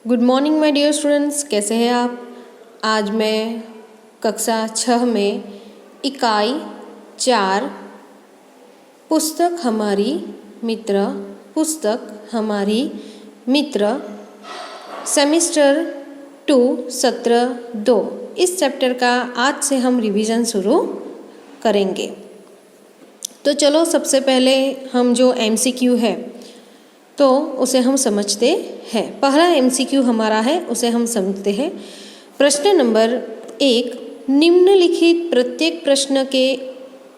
Good morning my dear students, कैसे हैं आप। आज मैं कक्षा 6 में इकाई 4 पुस्तक हमारी मित्र सेमेस्टर 2 सत्र 2 इस चैप्टर का आज से हम रिवीजन शुरू करेंगे। तो चलो सबसे पहले हम जो MCQ है तो उसे हम समझते हैं। पहला MCQ हमारा है, उसे हम समझते हैं। प्रश्न नंबर 1, निम्नलिखित प्रत्येक प्रश्न के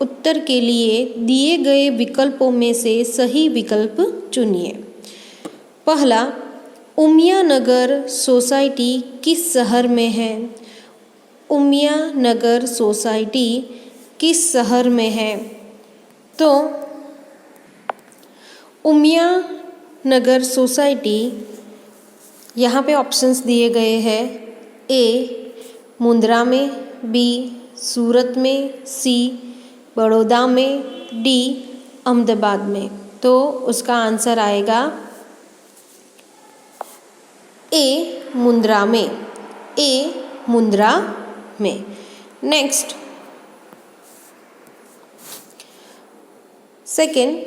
उत्तर के लिए दिए गए विकल्पों में से सही विकल्प चुनिए। पहला, उमिया नगर सोसाइटी किस शहर में है? उमिया नगर सोसाइटी किस शहर में है? तो उमिया नगर सोसाइटी यहाँ पे ऑप्शंस दिए गए हैं। ए मुंद्रा में, बी सूरत में, सी बड़ौदा में, डी अहमदाबाद में। तो उसका आंसर आएगा ए मुंद्रा में। ए मुंद्रा में। नेक्स्ट, सेकेंड,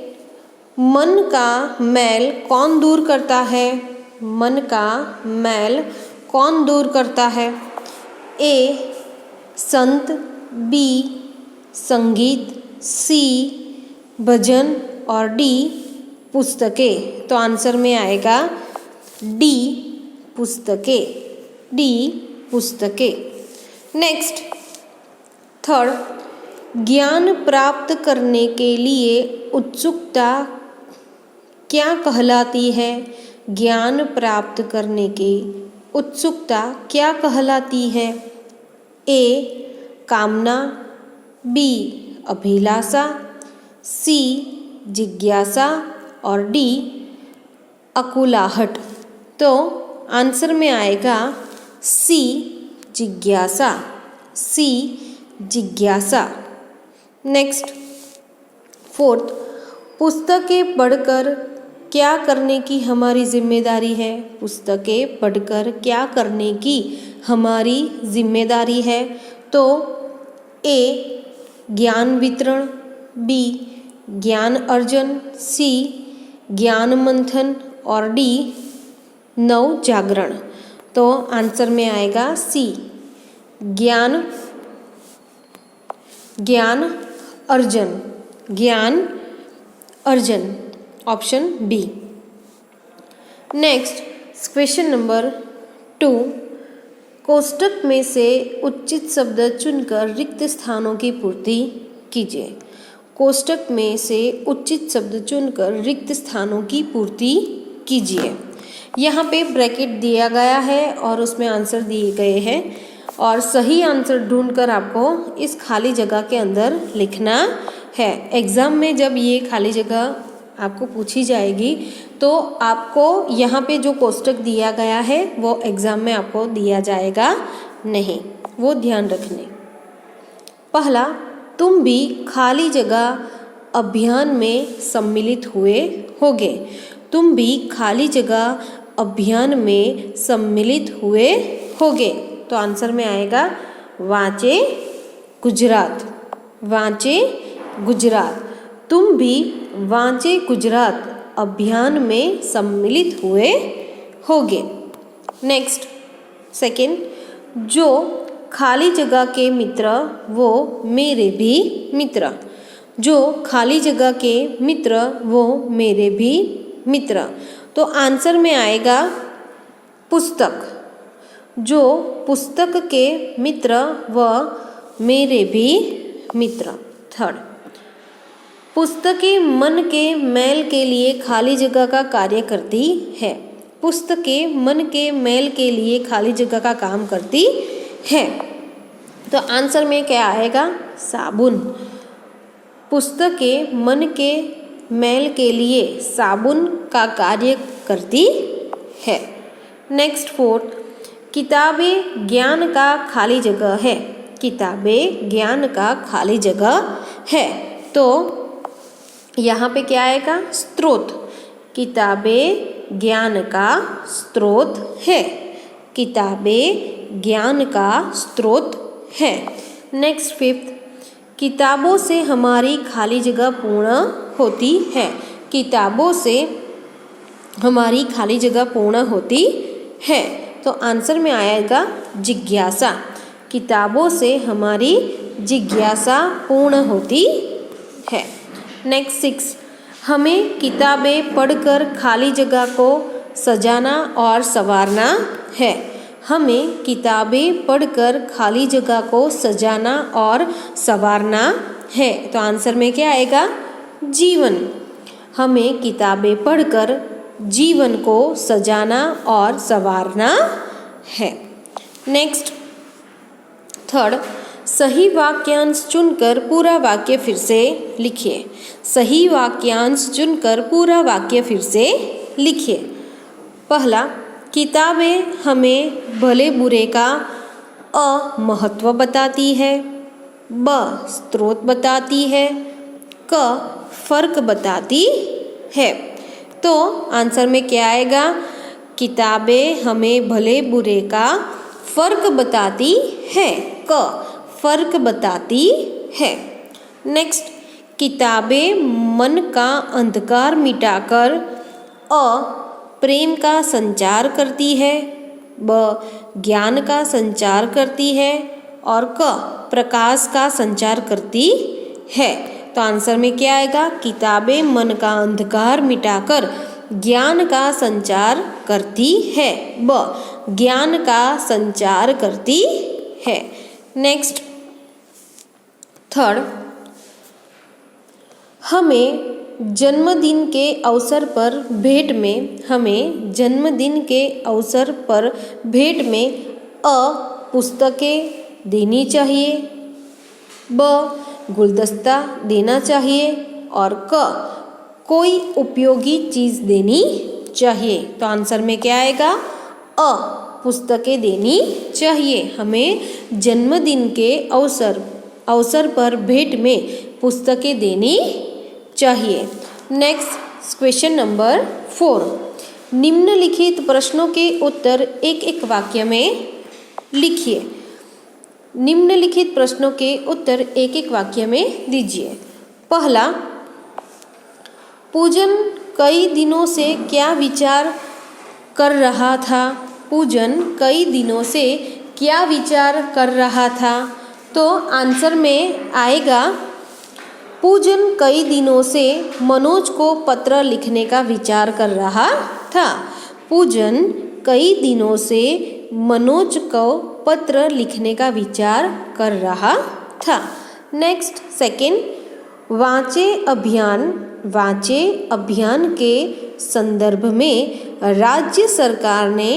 मन का मैल कौन दूर करता है? मन का मैल कौन दूर करता है? ए संत, बी संगीत, सी भजन और डी पुस्तकें। तो आंसर में आएगा डी पुस्तकें। डी पुस्तकें। नेक्स्ट, थर्ड, ज्ञान प्राप्त करने के लिए उत्सुकता क्या कहलाती है? ज्ञान प्राप्त करने की उत्सुकता क्या कहलाती है? ए कामना, बी अभिलाषा, सी जिज्ञासा और डी अकुलाहट। तो आंसर में आएगा सी जिज्ञासा। सी जिज्ञासा। नेक्स्ट, फोर्थ, पुस्तकें पढ़कर क्या करने की हमारी जिम्मेदारी है? पुस्तकें पढ़कर क्या करने की हमारी जिम्मेदारी है? तो ए ज्ञान वितरण, बी ज्ञान अर्जन, सी ज्ञान मंथन और डी नव जागरण। तो आंसर में आएगा सी ज्ञान अर्जन। ज्ञान अर्जन, option B. Next, question number 2, कोष्टक में से उचित शब्द चुनकर रिक्त स्थानों की पूर्ति कीजिए। कोष्टक में से उचित शब्द चुनकर रिक्त स्थानों की पूर्ति कीजिए। यहाँ पे ब्रैकेट दिया गया है और उसमें आंसर दिए गए हैं और सही आंसर ढूंढकर आपको इस खाली जगह के अंदर लिखना है। एग्ज़ाम में जब ये खाली जगह आपको पूछी जाएगी तो आपको यहाँ पे जो कोष्टक दिया गया है वो एग्ज़ाम में आपको दिया जाएगा नहीं, वो ध्यान रखने। पहला, तुम भी खाली जगह अभियान में सम्मिलित हुए होगे। तुम भी खाली जगह अभियान में सम्मिलित हुए होगे। तो आंसर में आएगा वांचे गुजरात। वांचे गुजरात। तुम भी वांचे गुजरात अभियान में सम्मिलित हुए होगे। नेक्स्ट, सेकंड, जो खाली जगह के मित्र वो मेरे भी मित्र। जो खाली जगह के मित्र वो मेरे भी मित्र। तो आंसर में आएगा पुस्तक। जो पुस्तक के मित्र व मेरे भी मित्र। थर्ड, पुस्तकें मन के मैल के लिए खाली जगह का कार्य करती है। पुस्तकें मन के मैल के लिए खाली जगह का काम करती है। तो आंसर में क्या आएगा? साबुन। पुस्तकें मन के मैल के लिए साबुन का कार्य करती है। नेक्स्ट, फोर्थ, किताबें ज्ञान का खाली जगह है। किताबें ज्ञान का खाली जगह है। तो यहाँ पे क्या आएगा? स्रोत। किताबें ज्ञान का स्रोत है। किताबें ज्ञान का स्रोत है। नेक्स्ट फिफ्थ, किताबों से हमारी खाली जगह पूर्ण होती है। किताबों से हमारी खाली जगह पूर्ण होती है। तो आंसर में आएगा जिज्ञासा। किताबों से हमारी जिज्ञासा पूर्ण होती है। नेक्स्ट सिक्स, हमें किताबें पढ़कर खाली जगह को सजाना और संवारना है। हमें किताबें पढ़कर खाली जगह को सजाना और संवारना है। तो आंसर में क्या आएगा? जीवन। हमें किताबें पढ़कर जीवन को सजाना और संवारना है। नेक्स्ट थर्ड, सही वाक्यांश चुनकर पूरा वाक्य फिर से लिखिए। सही वाक्यांश चुनकर पूरा वाक्य फिर से लिखिए। पहला, किताबें हमें भले बुरे का अ महत्व बताती है, ब स्रोत बताती है, क फर्क बताती है। तो आंसर में क्या आएगा? किताबें हमें भले बुरे का फर्क बताती है, क फर्क बताती है। नेक्स्ट, किताबें मन का अंधकार मिटाकर अ प्रेम का संचार करती है, ब ज्ञान का संचार करती है और क प्रकाश का संचार करती है। तो आंसर में क्या आएगा? किताबें मन का अंधकार मिटाकर ज्ञान का संचार करती है, ब ज्ञान का संचार करती है। नेक्स्ट थर्ड, हमें जन्मदिन के अवसर पर भेंट में हमें जन्मदिन के अवसर पर भेंट में अ पुस्तकें देनी चाहिए, ब गुलदस्ता देना चाहिए और क कोई उपयोगी चीज़ देनी चाहिए। तो आंसर में क्या आएगा? अ पुस्तकें देनी चाहिए। हमें जन्मदिन के अवसर पर भेंट में पुस्तकें देनी चाहिए। नेक्स्ट क्वेश्चन नंबर 4, निम्नलिखित प्रश्नों के उत्तर एक एक वाक्य में लिखिए। निम्नलिखित प्रश्नों के उत्तर एक एक वाक्य में दीजिए। पहला, पूजन कई दिनों से क्या विचार कर रहा था? पूजन कई दिनों से क्या विचार कर रहा था? तो आंसर में आएगा, पूजन कई दिनों से मनोज को पत्र लिखने का विचार कर रहा था। पूजन कई दिनों से मनोज को पत्र लिखने का विचार कर रहा था। नेक्स्ट सेकंड, वांचे अभियान के संदर्भ में राज्य सरकार ने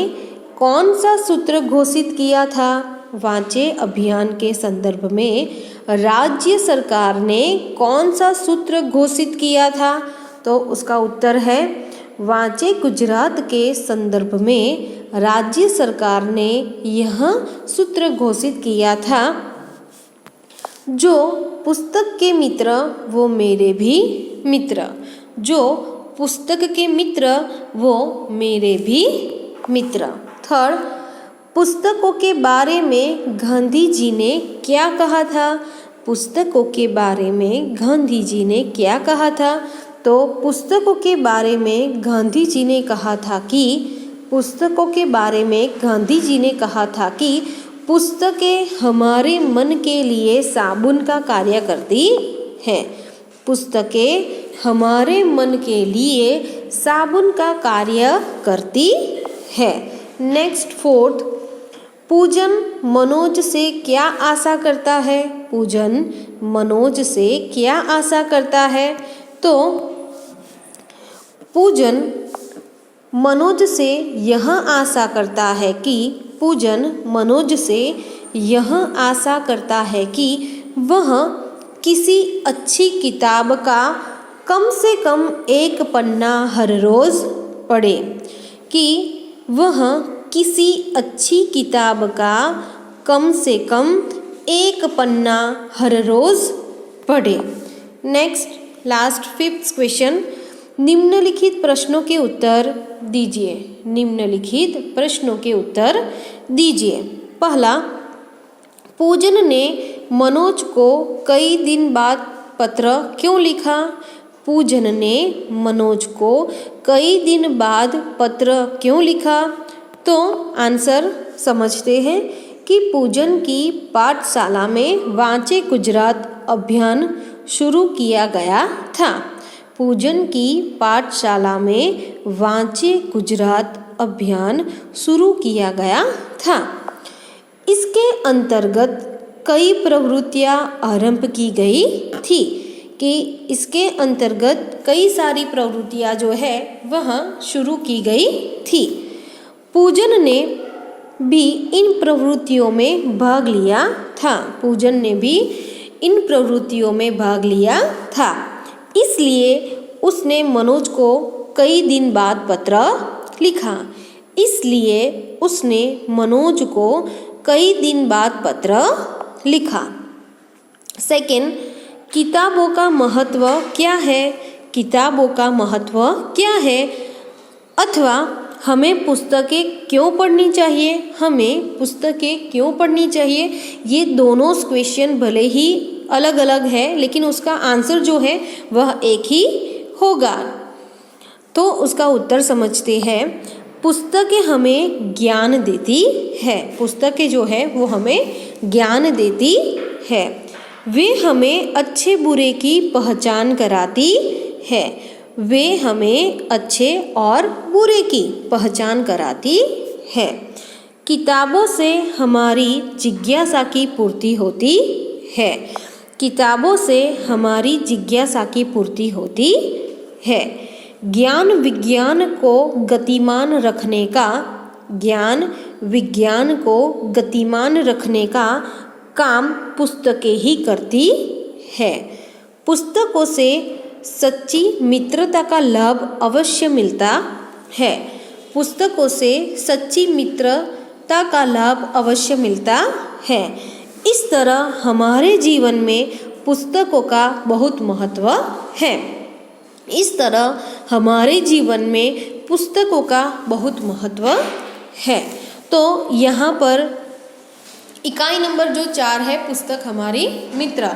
कौन सा सूत्र घोषित किया था? वांचे अभियान के संदर्भ में राज्य सरकार ने कौन सा सूत्र घोषित किया था? तो उसका उत्तर है, वांचे गुजरात के संदर्भ में राज्य सरकार ने यह सूत्र घोषित किया था, जो पुस्तक के मित्र वो मेरे भी मित्र। जो पुस्तक के मित्र वो मेरे भी मित्र। थर्ड, पुस्तकों के बारे में गांधी जी ने क्या कहा था? पुस्तकों के बारे में गांधी जी ने क्या कहा था? तो पुस्तकों के बारे में गांधी जी ने कहा था कि पुस्तकें हमारे मन के लिए साबुन का कार्य करती हैं। पुस्तकें हमारे मन के लिए साबुन का कार्य करती है। नेक्स्ट फोर्थ, पूजन मनोज से क्या आशा करता है? पूजन मनोज से क्या आशा करता है? तो पूजन मनोज से यह आशा करता है कि वह किसी अच्छी किताब का कम से कम एक पन्ना हर रोज़ पढ़े। कि वह किसी अच्छी किताब का कम से कम एक पन्ना हर रोज़ पढ़े। नेक्स्ट लास्ट फिफ्थ क्वेश्चन, निम्नलिखित प्रश्नों के उत्तर दीजिए। निम्नलिखित प्रश्नों के उत्तर दीजिए। पहला, पूजन ने मनोज को कई दिन बाद पत्र क्यों लिखा? पूजन ने मनोज को कई दिन बाद पत्र क्यों लिखा? तो आंसर समझते हैं कि पूजन की पाठशाला में वांचे गुजरात अभियान शुरू किया गया था। पूजन की पाठशाला में वांचे गुजरात अभियान शुरू किया गया था। इसके अंतर्गत कई प्रवृत्तियां आरंभ की गई थी कि इसके अंतर्गत कई सारी प्रवृत्तियां जो है वह शुरू की गई थी। पूजन ने भी इन प्रवृत्तियों में भाग लिया था। पूजन ने भी इन प्रवृत्तियों में भाग लिया था, इसलिए उसने मनोज को कई दिन बाद पत्र लिखा। इसलिए उसने मनोज को कई दिन बाद पत्र लिखा। सेकंड, किताबों का महत्व क्या है? किताबों का महत्व क्या है? अथवा हमें पुस्तकें क्यों पढ़नी चाहिए? हमें पुस्तकें क्यों पढ़नी चाहिए? ये दोनों क्वेश्चन भले ही अलग अलग है, लेकिन उसका आंसर जो है वह एक ही होगा। तो उसका उत्तर समझते हैं। पुस्तकें हमें ज्ञान देती है। पुस्तकें जो है वो हमें ज्ञान देती है। वे हमें अच्छे बुरे की पहचान कराती है। वे हमें अच्छे और बुरे की पहचान कराती है। किताबों से हमारी जिज्ञासा की पूर्ति होती है। किताबों से हमारी जिज्ञासा की पूर्ति होती है। ज्ञान विज्ञान को गतिमान रखने का काम पुस्तकें ही करती है। पुस्तकों से सच्ची मित्रता का लाभ अवश्य मिलता है। पुस्तकों से सच्ची मित्रता का लाभ अवश्य मिलता है। इस तरह हमारे जीवन में पुस्तकों का बहुत महत्व है। इस तरह हमारे जीवन में पुस्तकों का बहुत महत्व है। तो यहाँ पर इकाई नंबर जो 4 है, पुस्तक हमारी मित्र,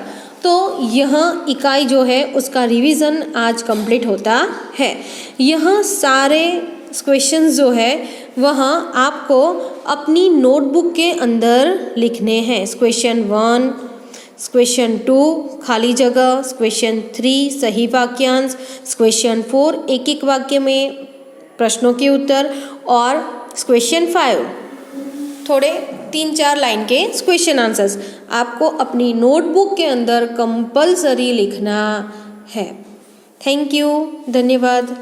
तो यह इकाई जो है उसका रिवीजन आज कंप्लीट होता है। यह सारे क्वेश्चंस जो है वह आपको अपनी नोटबुक के अंदर लिखने हैं। क्वेश्चन 1, क्वेश्चन 2 खाली जगह, क्वेश्चन 3 सही वाक्यांश, क्वेश्चन 4 एक एक वाक्य में प्रश्नों के उत्तर, और क्वेश्चन 5 थोड़े 3-4 लाइन के क्वेश्चन आंसर्स आपको अपनी नोटबुक के अंदर कंपलसरी लिखना है। थैंक यू, धन्यवाद।